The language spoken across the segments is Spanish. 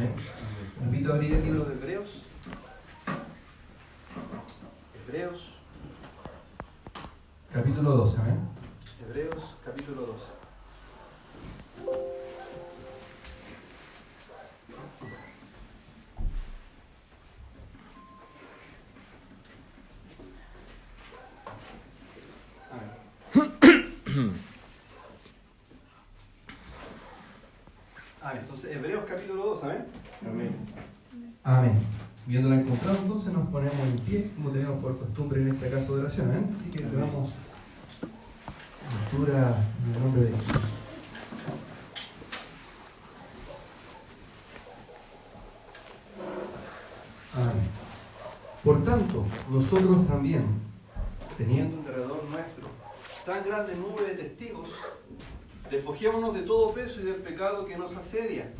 Te invito a abrir el libro de Hebreos. Hebreos, capítulo 12. Amén. Hebreos, capítulo 12. Entonces, Hebreos capítulo 2, ¿amén? Amén. Amén. Viéndola encontrado, entonces nos ponemos en pie, como tenemos por costumbre en este caso de oración, ¿amén? Así que le damos lectura en el nombre de Jesús. Amén. Por tanto, nosotros también, teniendo en derredor nuestro tan grande nube de testigos, despojémonos de todo peso y del pecado que nos asedia,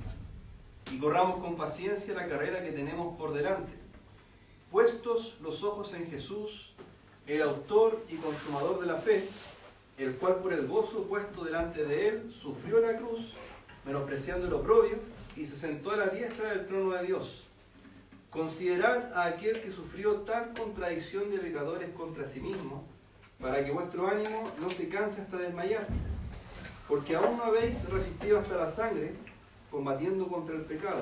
y corramos con paciencia la carrera que tenemos por delante, puestos los ojos en Jesús, el autor y consumador de la fe, el cual por el gozo puesto delante de él sufrió la cruz, menospreciando el oprobio, y se sentó a la diestra del trono de Dios. Considerad a aquel que sufrió tal contradicción de pecadores contra sí mismo, para que vuestro ánimo no se canse hasta desmayar. Porque aún no habéis resistido hasta la sangre, combatiendo contra el pecado.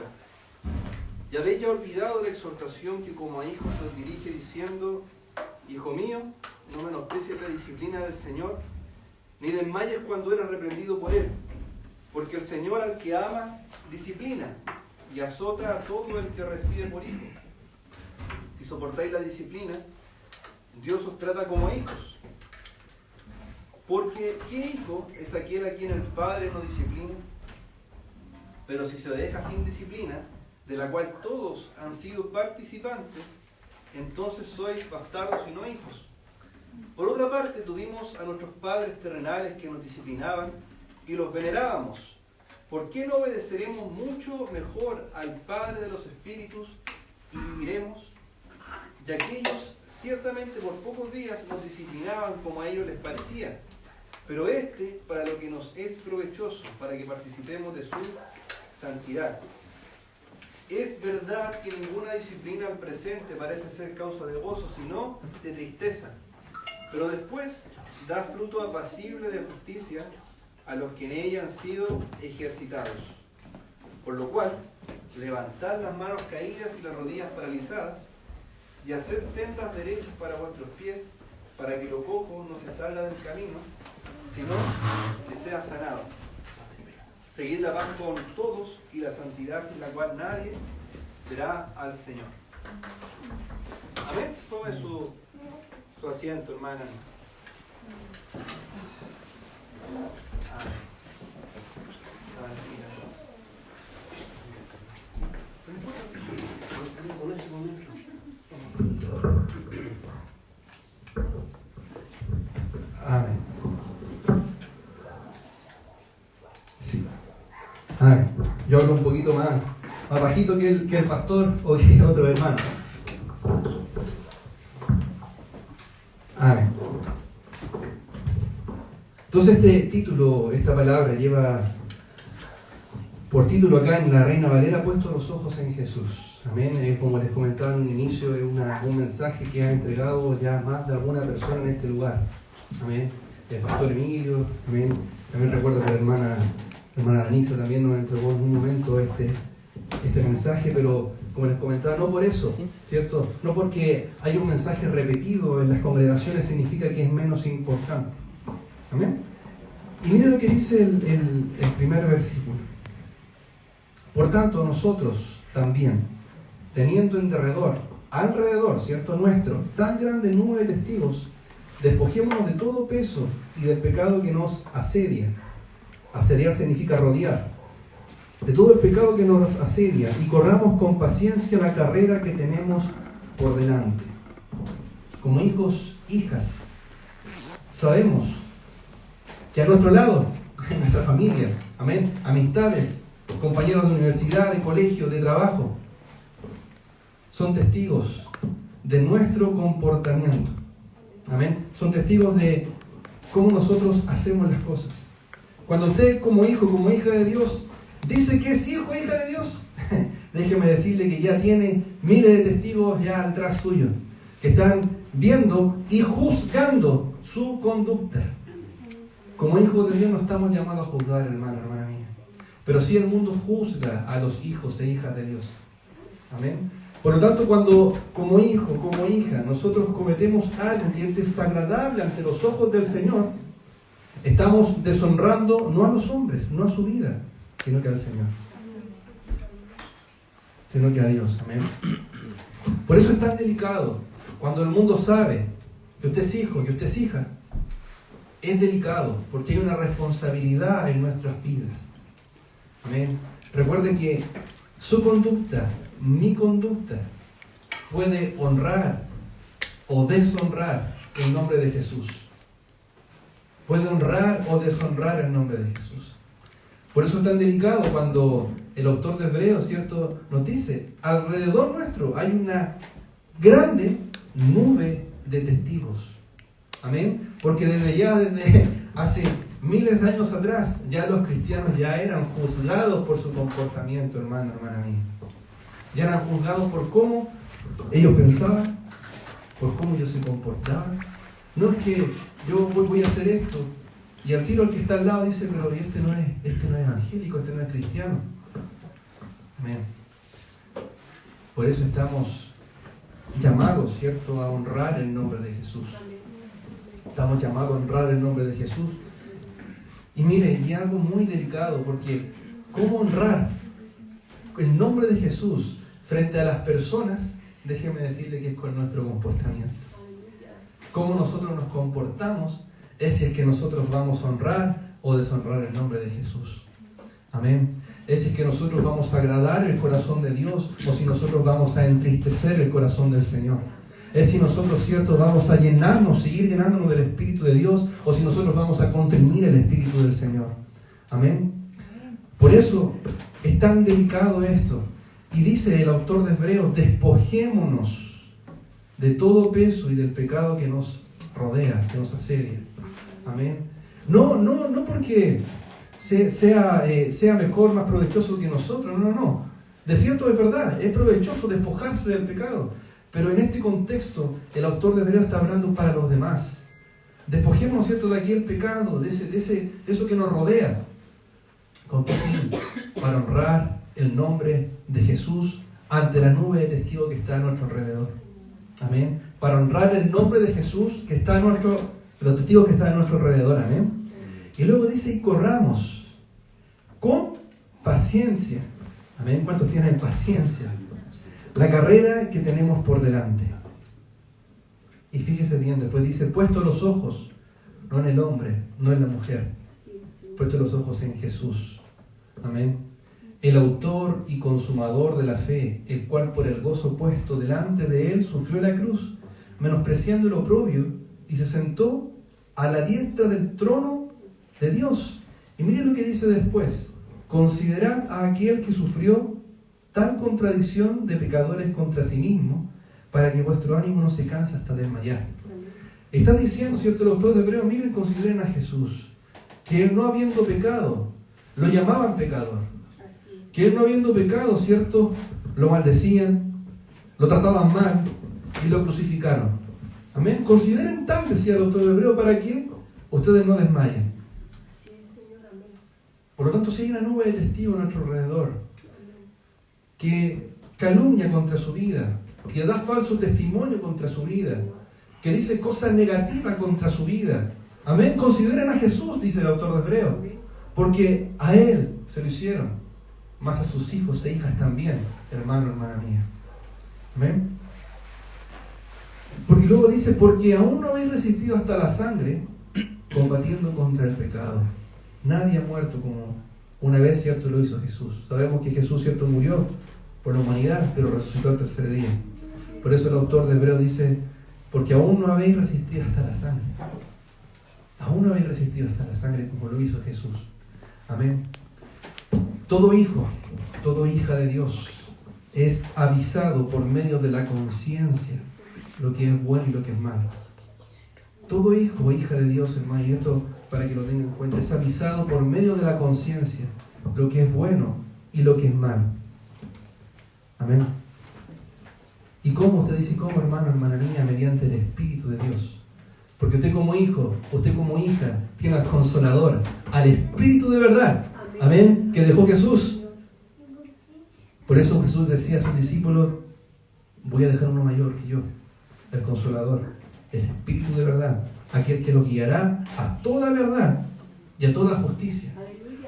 Y habéis ya olvidado la exhortación que como a hijos os dirige, diciendo: Hijo mío, no menosprecies la disciplina del Señor, ni desmayes cuando eres reprendido por Él. Porque el Señor al que ama, disciplina, y azota a todo el que recibe por hijo. Si soportáis la disciplina, Dios os trata como hijos. Porque, ¿qué hijo es aquel a quien el Padre no disciplina? Pero si se deja sin disciplina, de la cual todos han sido participantes, entonces sois bastardos y no hijos. Por otra parte, tuvimos a nuestros padres terrenales que nos disciplinaban y los venerábamos. ¿Por qué no obedeceremos mucho mejor al Padre de los Espíritus y viviremos? Ya que ellos ciertamente por pocos días nos disciplinaban como a ellos les parecía, pero para lo que nos es provechoso, para que participemos de su santidad. Es verdad que ninguna disciplina al presente parece ser causa de gozo, sino de tristeza, pero después da fruto apacible de justicia a los que en ella han sido ejercitados. Por lo cual, levantad las manos caídas y las rodillas paralizadas, y haced sendas derechas para vuestros pies, para que lo cojo no se salga del camino, sino que sea sanado. Seguid la paz con todos y la santidad sin la cual nadie verá al Señor. Amén. Tome su asiento, hermana. Amén. Sí. Amén. Yo hablo un poquito más bajito que el pastor o que otro hermano. Amén. Entonces este título, esta palabra lleva por título acá en la Reina Valera: puesto los ojos en Jesús. Amén. Como les comentaba en un inicio, es un mensaje que ha entregado ya más de alguna persona en este lugar. Amén. El pastor Emilio, amén. También recuerdo que la hermana Danisa también nos entregó en un momento este mensaje, pero como les comentaba, no por eso, ¿cierto? No porque hay un mensaje repetido en las congregaciones significa que es menos importante. Amén. Y miren lo que dice el primer versículo. Por tanto, nosotros también, teniendo alrededor, ¿cierto?, nuestro, tan grande nube de testigos, despojémonos de todo peso y del pecado que nos asedia. Asediar significa rodear. De todo el pecado que nos asedia, y corramos con paciencia la carrera que tenemos por delante. Como hijos, hijas, sabemos que a nuestro lado, en nuestra familia, amén, amistades, compañeros de universidad, de colegio, de trabajo, son testigos de nuestro comportamiento. Amén. Son testigos de cómo nosotros hacemos las cosas. Cuando usted como hijo, como hija de Dios, dice que es hijo o hija de Dios, déjeme decirle que ya tiene miles de testigos ya detrás suyo, que están viendo y juzgando su conducta. Como hijos de Dios no estamos llamados a juzgar, hermano, hermana mía. Pero sí el mundo juzga a los hijos e hijas de Dios. Amén. Por lo tanto, cuando como hijo, como hija, nosotros cometemos algo que es desagradable ante los ojos del Señor, estamos deshonrando no a los hombres, no a su vida, sino que al Señor. Sino que a Dios. Amén. Por eso es tan delicado. Cuando el mundo sabe que usted es hijo, que usted es hija, es delicado, porque hay una responsabilidad en nuestras vidas. Amén. Recuerden que su conducta, mi conducta, puede honrar o deshonrar el nombre de Jesús. Puede honrar o deshonrar el nombre de Jesús. Por eso es tan delicado cuando el autor de Hebreos, ¿cierto?, nos dice, alrededor nuestro hay una grande nube de testigos. Amén. Porque desde hace miles de años atrás, ya los cristianos ya eran juzgados por su comportamiento, hermano, hermana mía. Ya eran juzgados por cómo ellos pensaban, por cómo ellos se comportaban. No es que yo voy a hacer esto, y al tiro el que está al lado dice, pero este no es evangélico, este no es cristiano. Amén. Por eso estamos llamados, ¿cierto?, a honrar el nombre de Jesús. Estamos llamados a honrar el nombre de Jesús. Y mire, y algo muy delicado, porque ¿cómo honrar el nombre de Jesús frente a las personas? Déjeme decirle que es con nuestro comportamiento. Cómo nosotros nos comportamos es si es que nosotros vamos a honrar o deshonrar el nombre de Jesús. Amén. Es si es que nosotros vamos a agradar el corazón de Dios o si nosotros vamos a entristecer el corazón del Señor. Es si nosotros, ¿cierto?, vamos a seguir llenándonos del Espíritu de Dios o si nosotros vamos a contener el Espíritu del Señor. Amén. Por eso es tan delicado esto. Y dice el autor de Hebreos, despojémonos de todo peso y del pecado que nos rodea, que nos asedia. Amén. No porque sea mejor, más provechoso que nosotros, no. De cierto es verdad, es provechoso despojarse del pecado. Pero en este contexto, el autor de Hebreos está hablando para los demás. Despojémonos, ¿cierto?, de aquel pecado, de eso que nos rodea. ¿Con qué fin? Para honrar el nombre de Jesús ante la nube de testigos que está a nuestro alrededor. Amén. Para honrar el nombre de Jesús que está los testigos que están a nuestro alrededor. Amén. Y luego dice, y corramos con paciencia. Amén. ¿Cuántos tienen paciencia? La carrera que tenemos por delante. Y fíjese bien, después dice, puesto los ojos, no en el hombre, no en la mujer, puesto los ojos en Jesús. Amén. El autor y consumador de la fe, el cual por el gozo puesto delante de él sufrió la cruz, menospreciando el oprobio, y se sentó a la diestra del trono de Dios. Y miren lo que dice después, considerad a aquel que sufrió tal contradicción de pecadores contra sí mismo, para que vuestro ánimo no se canse hasta desmayar. Está diciendo, ¿cierto?, el autor de Hebreos, miren, consideren a Jesús, que él no habiendo pecado, lo llamaban pecador. Que él no habiendo pecado, ¿cierto?, lo maldecían, lo trataban mal y lo crucificaron. Amén. Consideren tal, decía el autor de Hebreos, para que ustedes no desmayen. Por lo tanto, si hay una nube de testigos a nuestro alrededor que calumnia contra su vida, que da falso testimonio contra su vida, que dice cosas negativas contra su vida. Amén. Consideren a Jesús, dice el autor de Hebreos, porque a Él se lo hicieron, más a sus hijos e hijas también, hermano, hermana mía. Amén. Porque luego dice, porque aún no habéis resistido hasta la sangre, combatiendo contra el pecado. Nadie ha muerto como una vez, ¿cierto?, lo hizo Jesús. Sabemos que Jesús, ¿cierto?, murió por la humanidad, pero resucitó al tercer día. Por eso el autor de Hebreos dice, porque aún no habéis resistido hasta la sangre. Aún no habéis resistido hasta la sangre como lo hizo Jesús. Amén. Todo hijo, toda hija de Dios es avisado por medio de la conciencia lo que es bueno y lo que es malo. Todo hijo o hija de Dios, hermano, y esto para que lo tengan en cuenta, es avisado por medio de la conciencia lo que es bueno y lo que es malo. Amén. ¿Y cómo? Usted dice, ¿cómo, hermano, hermana mía? Mediante el Espíritu de Dios. Porque usted como hijo, usted como hija, tiene al Consolador, al Espíritu de verdad. Amén. Que dejó Jesús. Por eso Jesús decía a sus discípulos, voy a dejar uno mayor que yo, el Consolador, el Espíritu de verdad, aquel que los guiará a toda verdad y a toda justicia.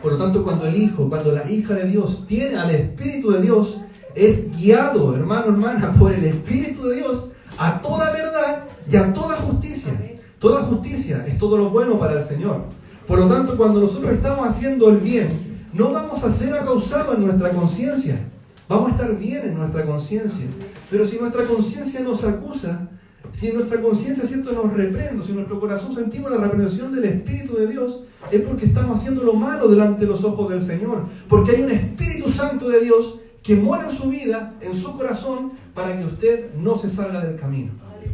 Por lo tanto, cuando el hijo, cuando la hija de Dios tiene al Espíritu de Dios, es guiado, hermano, hermana, por el Espíritu de Dios a toda verdad y a toda justicia. Toda justicia es todo lo bueno para el Señor. Por lo tanto, cuando nosotros estamos haciendo el bien, no vamos a ser acausados en nuestra conciencia. Vamos a estar bien en nuestra conciencia. Pero si nuestra conciencia nos acusa, si nuestra conciencia, ¿cierto?, nos reprende, si en nuestro corazón sentimos la reprensión del Espíritu de Dios, es porque estamos haciendo lo malo delante de los ojos del Señor. Porque hay un Espíritu Santo de Dios que mora en su vida, en su corazón, para que usted no se salga del camino.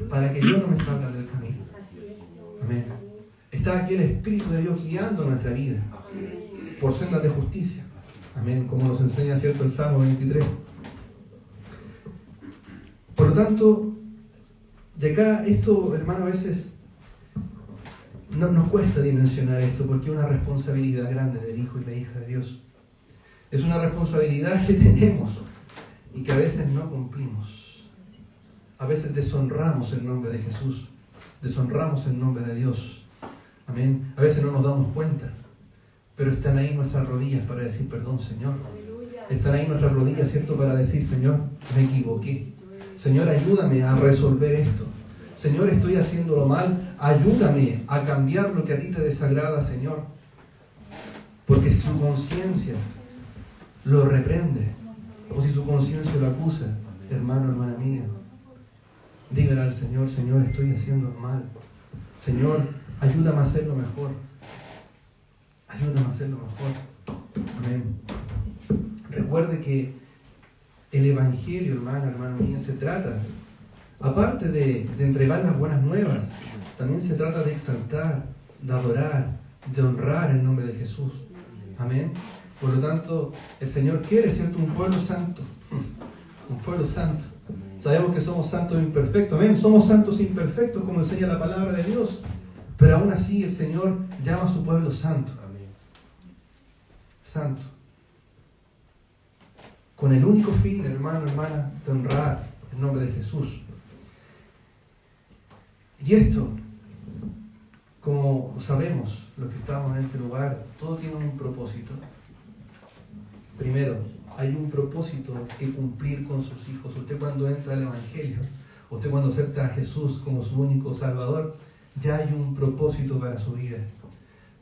Para que yo no me salga del camino. Amén. Está aquí el Espíritu de Dios guiando nuestra vida por sendas de justicia. Amén. Como nos enseña, ¿cierto?, el Salmo 23. Por lo tanto, de acá, esto, hermano, a veces nos cuesta dimensionar esto porque es una responsabilidad grande del hijo y la hija de Dios. Es una responsabilidad que tenemos y que a veces no cumplimos. A veces deshonramos el nombre de Jesús, deshonramos el nombre de Dios. Amén. A veces no nos damos cuenta, pero están ahí nuestras rodillas para decir perdón, Señor. Están ahí nuestras rodillas, ¿cierto?, para decir, Señor, me equivoqué. Señor, ayúdame a resolver esto. Señor, estoy haciéndolo mal. Ayúdame a cambiar lo que a ti te desagrada, Señor. Porque si su conciencia lo reprende, o si su conciencia lo acusa, hermano, hermana mía, dígale al Señor, Señor, estoy haciendo mal. Señor, ayúdame a hacerlo mejor. Ayúdame a hacerlo mejor. Amén. Recuerde que el Evangelio, hermano mía, se trata, aparte de entregar las buenas nuevas, también se trata de exaltar, de adorar, de honrar el nombre de Jesús. Amén. Por lo tanto, el Señor quiere, ¿cierto?, un pueblo santo. Un pueblo santo. Sabemos que somos santos imperfectos. Amén. Somos santos imperfectos, como enseña la palabra de Dios. Pero aún así el Señor llama a su pueblo santo. Santo. Con el único fin, hermano, hermana, de honrar el nombre de Jesús. Y esto, como sabemos, los que estamos en este lugar, todo tiene un propósito. Primero, hay un propósito que cumplir con sus hijos. Usted cuando entra al Evangelio, usted cuando acepta a Jesús como su único Salvador, ya hay un propósito para su vida.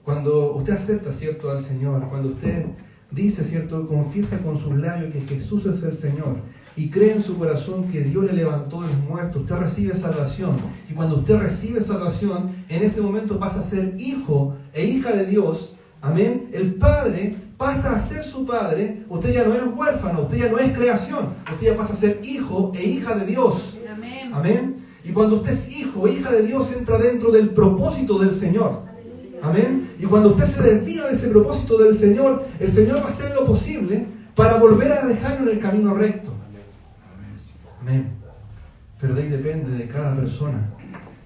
Cuando usted acepta, ¿cierto?, al Señor, cuando usted dice, ¿cierto?, confiesa con sus labios que Jesús es el Señor y cree en su corazón que Dios le levantó de los muertos, usted recibe salvación. Y cuando usted recibe salvación, en ese momento pasa a ser hijo e hija de Dios. Amén. El Padre pasa a ser su Padre. Usted ya no es huérfano, usted ya no es creación. Usted ya pasa a ser hijo e hija de Dios. Amén. Amén. Y cuando usted es hijo o hija de Dios, entra dentro del propósito del Señor. Amén. Y cuando usted se desvía de ese propósito del Señor, el Señor va a hacer lo posible para volver a dejarlo en el camino recto. Amén. Pero de ahí depende de cada persona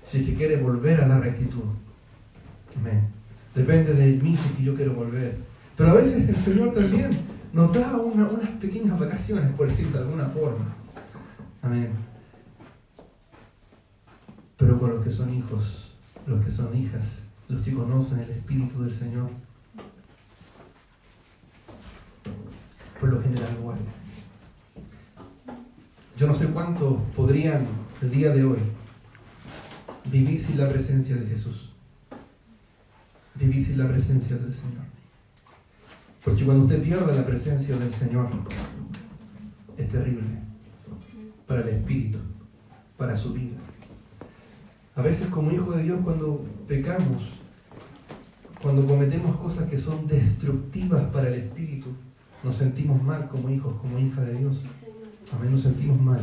si es que quiere volver a la rectitud. Amén. Depende de mí si es que yo quiero volver. Pero a veces el Señor también nos da unas pequeñas vacaciones, por decirlo de alguna forma. Amén. Pero con los que son hijos, los que son hijas, los que conocen el Espíritu del Señor, por lo general guardan. Yo no sé cuántos podrían el día de hoy vivir sin la presencia de Jesús, vivir sin la presencia del Señor. Porque cuando usted pierde la presencia del Señor, es terrible para el espíritu, para su vida. A veces como hijos de Dios, cuando pecamos, cuando cometemos cosas que son destructivas para el espíritu, nos sentimos mal como hijos, como hijas de Dios. Amén, nos sentimos mal.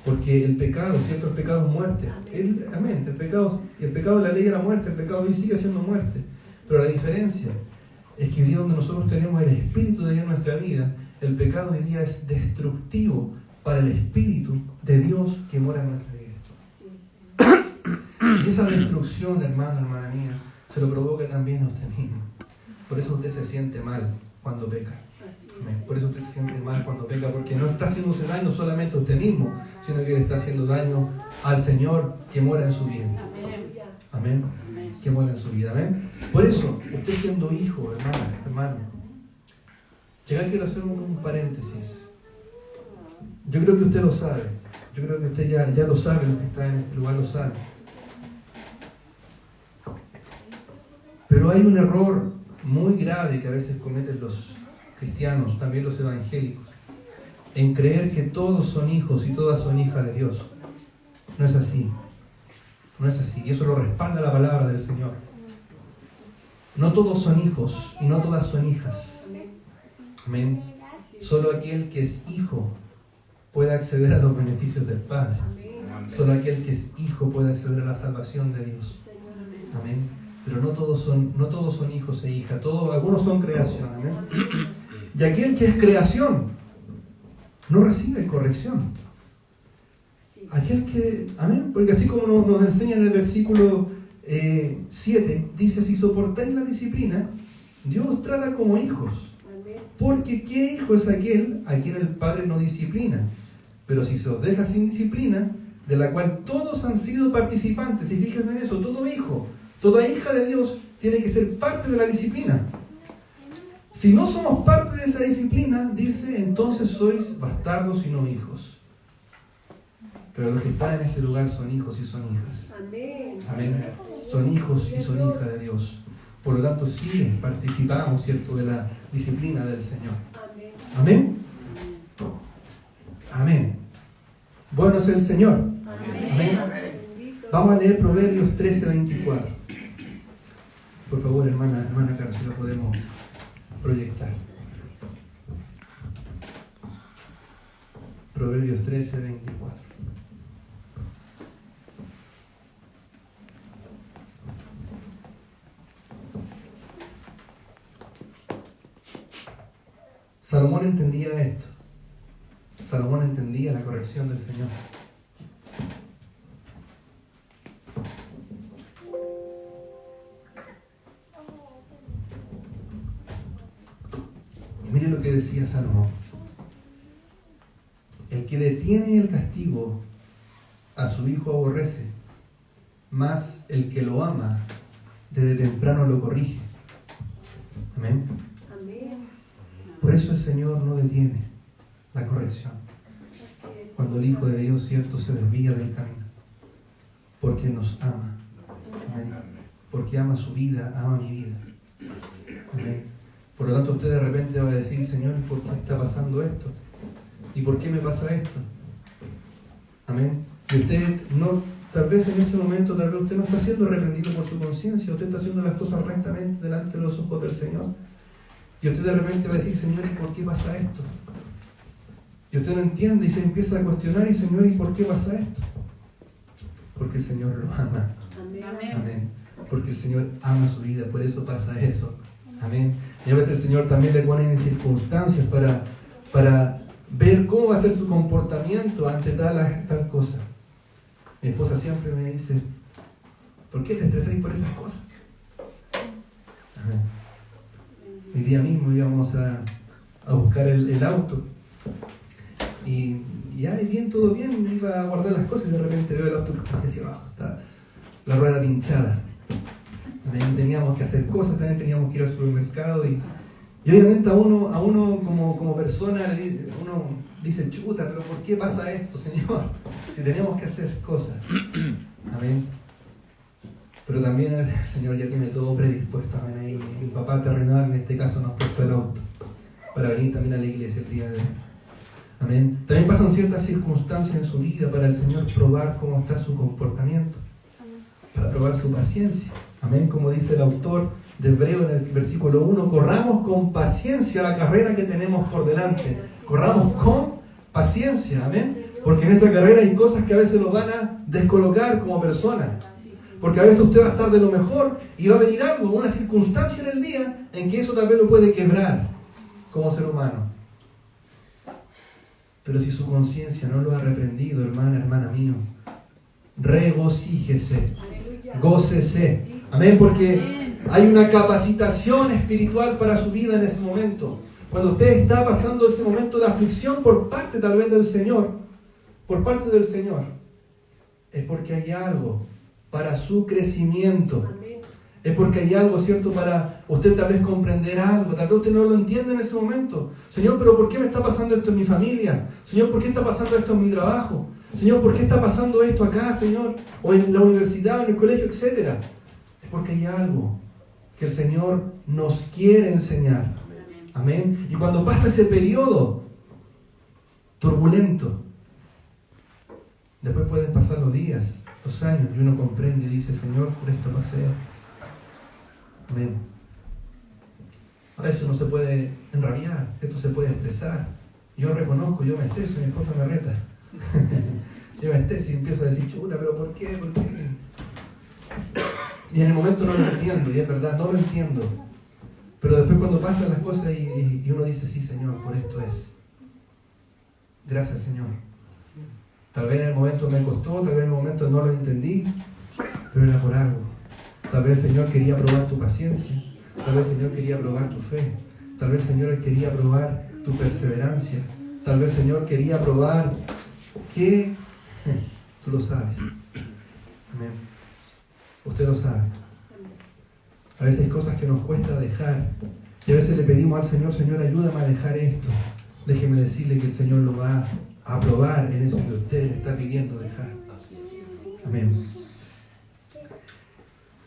Porque el pecado, ¿cierto? El pecado es muerte. Amén. El pecado de la ley era muerte, el pecado de hoy sigue siendo muerte. Pero la diferencia es que hoy día donde nosotros tenemos el Espíritu de Dios en nuestra vida, el pecado hoy día es destructivo para el Espíritu de Dios que mora en nuestra vida. Y esa destrucción, hermano, hermana mía, se lo provoca también a usted mismo. Por eso usted se siente mal cuando peca. Por eso usted se siente mal cuando peca, porque no está haciéndose daño solamente a usted mismo, sino que le está haciendo daño al Señor que mora en su vida. Amén. Que mora en su vida. Amén. Por eso, usted siendo hijo, hermano, llega, quiero hacer un paréntesis. Yo creo que usted lo sabe. Yo creo que usted ya lo sabe, los que están en este lugar lo saben. Pero hay un error muy grave que a veces cometen los cristianos, también los evangélicos, en creer que todos son hijos y todas son hijas de Dios. No es así. No es así. Y eso lo respalda la palabra del Señor. No todos son hijos y no todas son hijas. Amén. Solo aquel que es hijo puede acceder a los beneficios del Padre. Solo aquel que es hijo puede acceder a la salvación de Dios. Amén. Pero no todos son hijos e hijas. Algunos son creación. Amén. Y aquel que es creación no recibe corrección. Aquel que, amén, porque así como nos enseña en el versículo 7, dice: si soportáis la disciplina, Dios os trata como hijos. Porque ¿qué hijo es aquel a quien el Padre no disciplina? Pero si se os deja sin disciplina, de la cual todos han sido participantes, y fíjense en eso, todo hijo, toda hija de Dios tiene que ser parte de la disciplina. Si no somos parte de esa disciplina, dice, entonces sois bastardos y no hijos. Pero los que están en este lugar son hijos y son hijas. Amén. Son hijos y son hijas de Dios. Por lo tanto, sí participamos, ¿cierto?, de la disciplina del Señor. Amén. Amén. Bueno es el Señor. Amén. Vamos a leer Proverbios 13:24. Por favor, hermana Carlos, si lo podemos proyectar. Proverbios 13:24. Salomón entendía esto. Salomón entendía la corrección del Señor. Y mire lo que decía Salomón: el que detiene el castigo a su hijo aborrece, mas el que lo ama desde temprano lo corrige. Amén. Por eso el Señor no detiene la corrección cuando el Hijo de Dios, cierto, se desvía del camino, porque nos ama. Amén. Porque ama su vida, ama mi vida. Amén. Por lo tanto, usted de repente va a decir: Señor, ¿por qué está pasando esto? ¿Y por qué me pasa esto? Amén. Y usted no, tal vez en ese momento, tal vez usted no está siendo reprendido por su conciencia, usted está haciendo las cosas rectamente delante de los ojos del Señor. Y usted de repente va a decir: Señor, ¿y por qué pasa esto? Y usted no entiende y se empieza a cuestionar: y Señor, ¿y por qué pasa esto? Porque el Señor lo ama. Amén. Amén. Porque el Señor ama su vida, por eso pasa eso. Amén. Y a veces el Señor también le pone en circunstancias para ver cómo va a ser su comportamiento ante tal cosa. Mi esposa siempre me dice: ¿por qué te estresáis por esas cosas? Amén. El día mismo íbamos a buscar el auto y bien, todo bien, iba a guardar las cosas y de repente veo el auto hacia abajo, está la rueda pinchada. También teníamos que hacer cosas, también teníamos que ir al supermercado y obviamente a uno como persona uno dice: chuta, pero ¿por qué pasa esto, Señor? Que tenemos que hacer cosas. Amén. Pero también el Señor ya tiene todo predispuesto. Amén. Ahí mi papá terrenal en este caso nos prestó el auto para venir también a la iglesia el día de hoy. Amén. También pasan ciertas circunstancias en su vida para el Señor probar cómo está su comportamiento, para probar su paciencia. Amén. Como dice el autor de Hebreo en el versículo 1: corramos con paciencia la carrera que tenemos por delante. Corramos con paciencia. Amén. Porque en esa carrera hay cosas que a veces lo van a descolocar como persona. Porque a veces usted va a estar de lo mejor y va a venir algo, una circunstancia en el día en que eso tal vez lo puede quebrar como ser humano. Pero si su conciencia no lo ha reprendido, hermana mío, regocíjese, gócese. Amén, porque hay una capacitación espiritual para su vida en ese momento. Cuando usted está pasando ese momento de aflicción por parte tal vez del Señor, es porque hay algo para su crecimiento. Es porque hay algo, ¿cierto? Para usted tal vez comprender algo. Tal vez usted no lo entiende en ese momento. Señor, ¿pero por qué me está pasando esto en mi familia? Señor, ¿por qué está pasando esto en mi trabajo? Señor, ¿por qué está pasando esto acá, Señor? O en la universidad, o en el colegio, etcétera. Es porque hay algo que el Señor nos quiere enseñar. Amén. Y cuando pasa ese periodo turbulento, después pueden pasar los días, los años, y uno comprende y dice, Señor, por esto pasé. Amén. A veces uno se puede enrabiar, esto se puede estresar. Yo reconozco, yo me estreso, mi esposa me reta. Yo me estreso y empiezo a decir, chuta, pero ¿por qué? ¿Por qué? Y en el momento no lo entiendo, y es verdad, no lo entiendo. Pero después cuando pasan las cosas y uno dice, sí, Señor, por esto es. Gracias, Señor. Tal vez en el momento me costó, tal vez en el momento no lo entendí, pero era por algo. Tal vez el Señor quería probar tu paciencia, tal vez el Señor quería probar tu fe, tal vez el Señor quería probar tu perseverancia, tal vez el Señor quería probar que tú lo sabes. Amén. Usted lo sabe. A veces hay cosas que nos cuesta dejar y a veces le pedimos al Señor, Señor, ayúdame a dejar esto. Déjeme decirle que el Señor lo va a probar en eso que usted le está pidiendo dejar. Amén.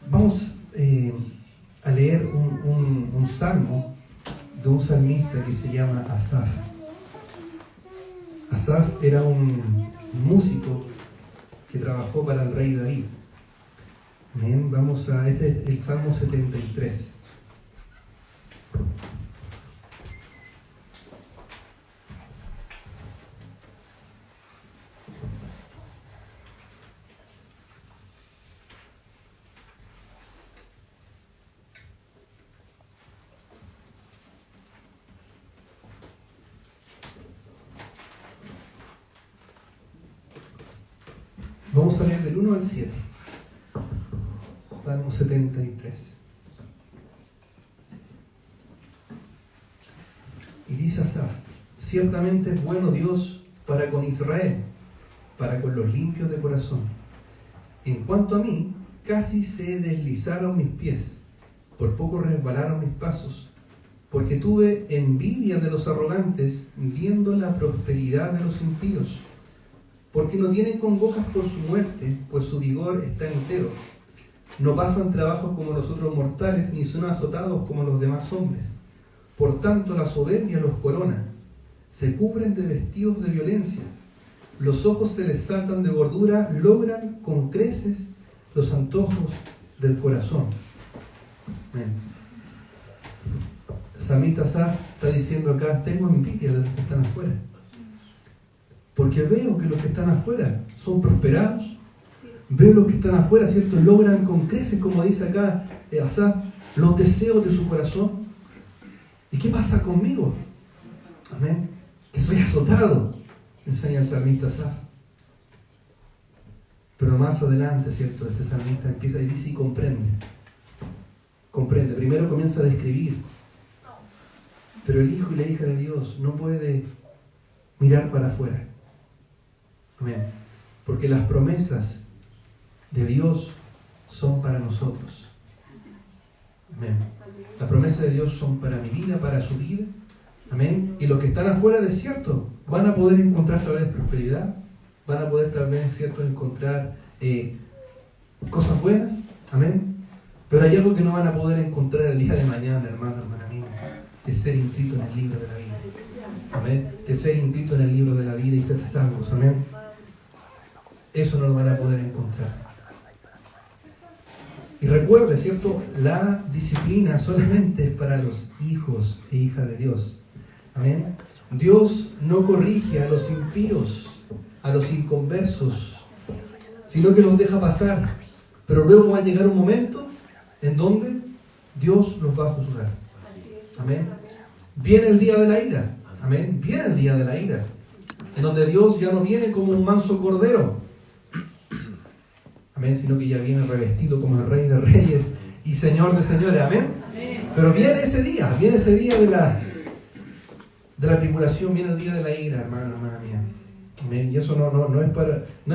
Vamos a leer un salmo de un salmista que se llama Asaf. Asaf era un músico que trabajó para el rey David. Amén. Este es el Salmo 73. Vamos a leer del 1 al 7. Salmo 73. Y dice Asaf, ciertamente es bueno Dios para con Israel, para con los limpios de corazón. En cuanto a mí, casi se deslizaron mis pies, por poco resbalaron mis pasos, porque tuve envidia de los arrogantes, viendo la prosperidad de los impíos. Porque no tienen congojas por su muerte, pues su vigor está entero. No pasan trabajos como los otros mortales, ni son azotados como los demás hombres. Por tanto, la soberbia los corona. Se cubren de vestidos de violencia. Los ojos se les saltan de gordura, logran con creces los antojos del corazón. Amén. Samita Asaf está diciendo acá, tengo envidia de los que están afuera. Porque veo que los que están afuera son prosperados. Veo los que están afuera, ¿cierto? Logran con creces, como dice acá Asaf, los deseos de su corazón. ¿Y qué pasa conmigo? Amén. Que soy azotado, enseña el salmista Asaf. Pero más adelante, ¿cierto? Este salmista empieza y dice y comprende. Comprende. Primero comienza a describir. Pero el hijo y la hija de Dios no puede mirar para afuera. Amén. Porque las promesas de Dios son para nosotros. Amén. Las promesas de Dios son para mi vida, para su vida. Amén. Y los que están afuera de cierto van a poder encontrar tal vez prosperidad, van a poder tal vez cierto encontrar cosas buenas. Amén. Pero hay algo que no van a poder encontrar el día de mañana, hermano, hermana mía, de ser inscrito en el libro de la vida. Amén. De ser inscrito en el libro de la vida y ser salvos. Amén. Eso no lo van a poder encontrar. Y recuerde, ¿cierto? La disciplina solamente es para los hijos e hijas de Dios. Amén. Dios no corrige a los impíos, a los inconversos, sino que los deja pasar. Pero luego va a llegar un momento en donde Dios los va a juzgar. Amén. Viene el día de la ira. Amén. Viene el día de la ira. en donde Dios ya no viene como un manso cordero, amén, sino que ya viene revestido como el Rey de Reyes y Señor de Señores, amén. Pero viene ese día de la tribulación, viene el día de la ira, hermano, hermana mía. Amén. Y eso no es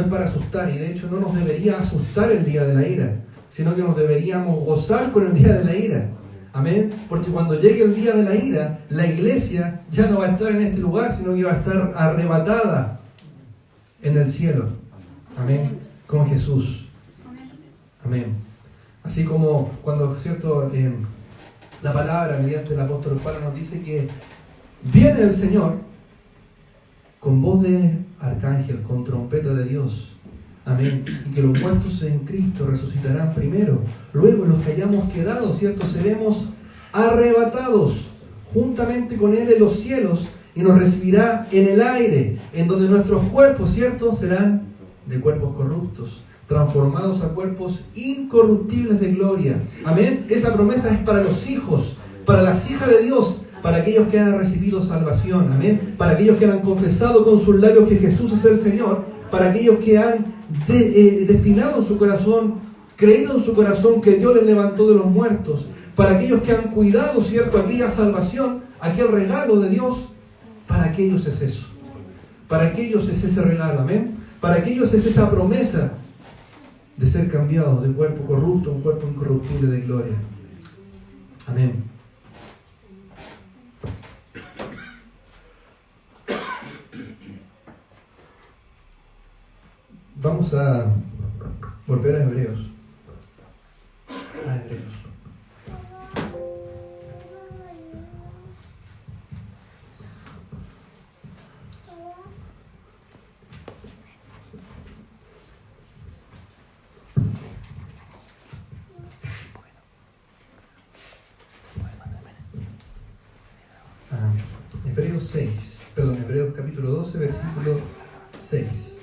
para asustar, y de hecho no nos debería asustar el día de la ira, sino que nos deberíamos gozar con el día de la ira. Amén. Porque cuando llegue el día de la ira, la iglesia ya no va a estar en este lugar, sino que va a estar arrebatada en el cielo. Amén. Con Jesús. Amén. Así como cuando, ¿cierto? La palabra mediante el apóstol Pablo nos dice que viene el Señor con voz de arcángel, con trompeta de Dios. Amén. Y que los muertos en Cristo resucitarán primero. Luego los que hayamos quedado, ¿cierto? Seremos arrebatados juntamente con Él en los cielos y nos recibirá en el aire, en donde nuestros cuerpos, ¿cierto? Serán de cuerpos corruptos, transformados a cuerpos incorruptibles de gloria. Amén. Esa promesa es para los hijos, para las hijas de Dios, para aquellos que han recibido salvación. Amén. Para aquellos que han confesado con sus labios que Jesús es el Señor, para aquellos que han destinado en su corazón, creído en su corazón que Dios les levantó de los muertos, para aquellos que han cuidado, ¿cierto?, aquella salvación, aquel regalo de Dios. Para aquellos es eso. Para aquellos es ese regalo. Amén. Para aquellos es esa promesa de ser cambiados de cuerpo corrupto a un cuerpo incorruptible de gloria. Amén. Vamos a volver a Hebreos. Hebreos capítulo 12, versículo 6.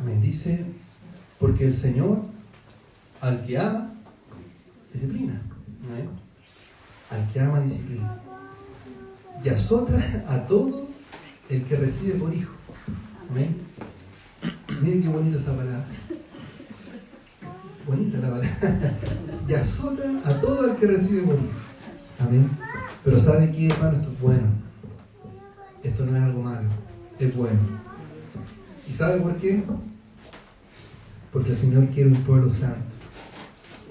Me dice, porque el Señor al que ama, disciplina. ¿No? Al que ama, disciplina. Y azota a todo el que recibe por hijo. ¿Amén? Miren qué bonita esa palabra. Bonita la palabra. Y azota a todo el que recibe por hijo. Amén. Pero ¿sabe qué, hermano? Esto es bueno. Esto no es algo malo. Es bueno. ¿Y sabe por qué? Porque el Señor quiere un pueblo santo.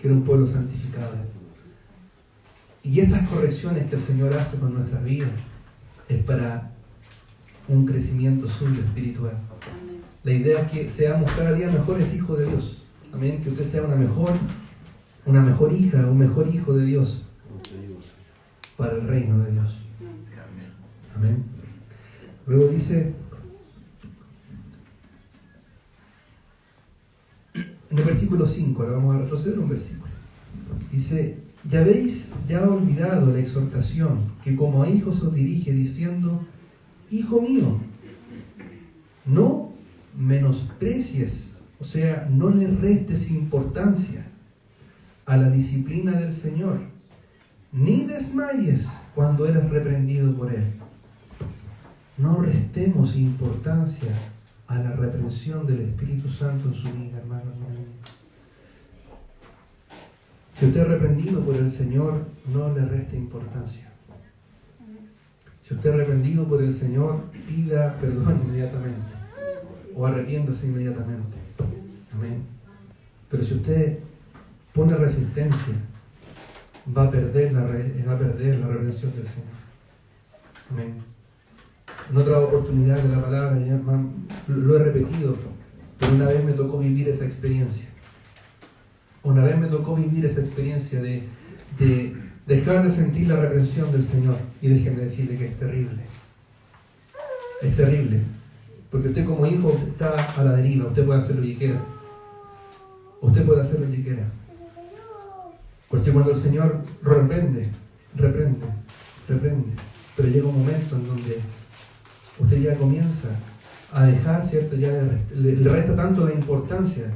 Quiere un pueblo santificado. Y estas correcciones que el Señor hace con nuestras vidas es para un crecimiento suyo espiritual. La idea es que seamos cada día mejores hijos de Dios. Amén. Que usted sea una mejor hija, un mejor hijo de Dios para el reino de Dios. Amén. Luego dice en el versículo 5, ahora vamos a retroceder un versículo. Dice: ya habéis olvidado la exhortación que como a hijos os dirige, diciendo: hijo mío, no menosprecies, o sea, no le restes importancia a la disciplina del Señor, ni desmayes cuando eres reprendido por Él. No restemos importancia a la reprensión del Espíritu Santo en su vida, hermano. Si usted es reprendido por el Señor, no le reste importancia. Si usted es reprendido por el Señor, pida perdón inmediatamente o arrepiéntase inmediatamente. Amén. Pero si usted pone resistencia, va a perder la reprensión del Señor. Amén. En otra oportunidad de la palabra, ya lo he repetido, pero una vez me tocó vivir esa experiencia. Una vez me tocó vivir esa experiencia de dejar de sentir la reprensión del Señor. Y déjenme decirle que es terrible. Es terrible. Porque usted como hijo está a la deriva. Usted puede hacer lo que quiera. Usted puede hacer lo que quiera. Porque cuando el Señor reprende. Pero llega un momento en donde usted ya comienza a dejar, ¿cierto? Ya le resta tanto la importancia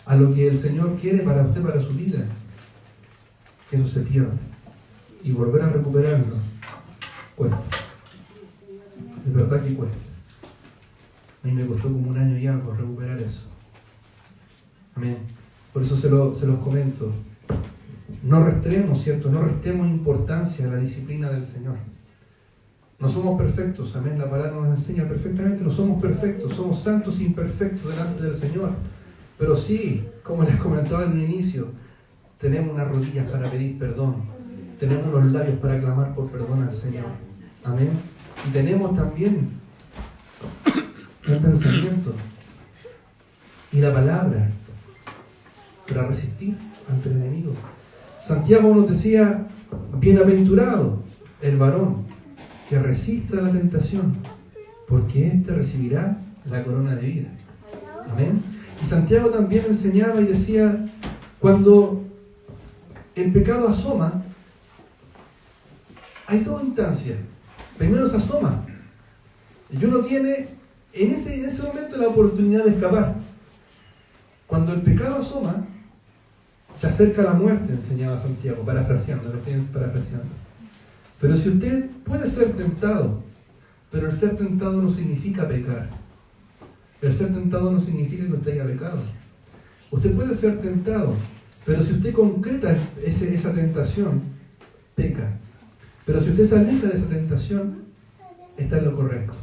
a lo que el Señor quiere para usted, para su vida, que eso se pierde. Y volver a recuperarlo cuesta. De verdad que cuesta. A mí me costó como 1 año y algo recuperar eso. Amén. Por eso se los comento. No restemos, ¿cierto? No restemos importancia a la disciplina del Señor. No somos perfectos, amén. La palabra nos enseña perfectamente, no somos perfectos, somos santos e imperfectos delante del Señor. Pero sí, como les comentaba en un inicio, tenemos unas rodillas para pedir perdón, tenemos unos labios para clamar por perdón al Señor. Amén. Y tenemos también un pensamiento y la palabra para resistir ante el enemigo. Santiago nos decía: bienaventurado el varón que resista la tentación, porque éste recibirá la corona de vida. Amén. Y Santiago también enseñaba y decía: cuando el pecado asoma, hay 2 instancias. Primero se asoma, y uno tiene en ese momento la oportunidad de escapar. Cuando el pecado asoma, se acerca la muerte, enseñaba Santiago, parafraseando, lo estoy parafraseando. Pero si usted puede ser tentado, pero el ser tentado no significa pecar. El ser tentado no significa que usted haya pecado. Usted puede ser tentado, pero si usted concreta esa tentación, peca. Pero si usted se aleja de esa tentación, está en lo correcto.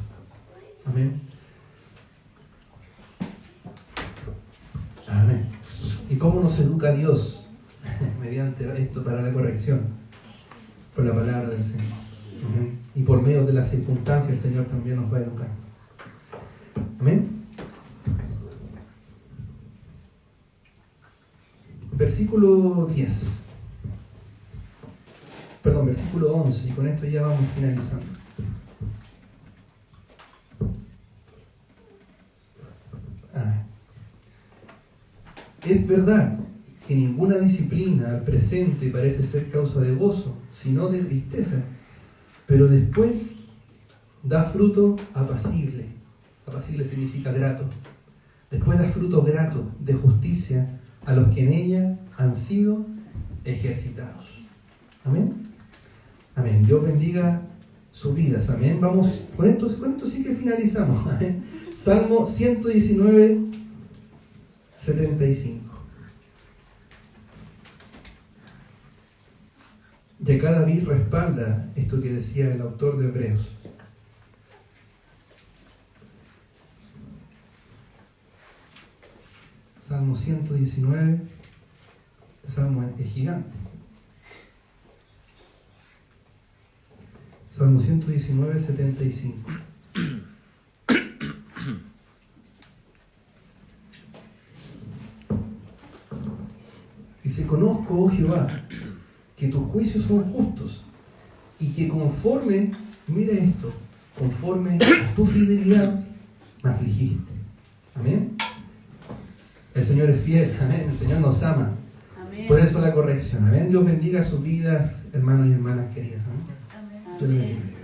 Amén. Amén. ¿Y cómo nos educa Dios? Mediante esto para la corrección. Por la palabra del Señor. Amén. Y por medio de las circunstancias el Señor también nos va a educar. Amén. Versículo 10. Perdón, versículo 11. Y con esto ya vamos finalizando. Amén. Es verdad que ninguna disciplina al presente parece ser causa de gozo, sino de tristeza, pero después da fruto apacible. Apacible significa grato. Después da fruto grato de justicia a los que en ella han sido ejercitados. Amén. Amén. Dios bendiga sus vidas. Amén. Vamos, con esto sí que finalizamos. Amén. Salmo 119, 75. Y acá David respalda esto que decía el autor de Hebreos. Salmo 119, el salmo es gigante. Salmo 119, 75. Dice: conozco, oh Jehová, que tus juicios son justos y que conforme, mira esto, conforme a tu fidelidad me afligiste. Amén. El Señor es fiel, amén. El Señor nos ama. Amén. Por eso la corrección. Amén. Dios bendiga sus vidas, hermanos y hermanas queridas. Amén. Amén.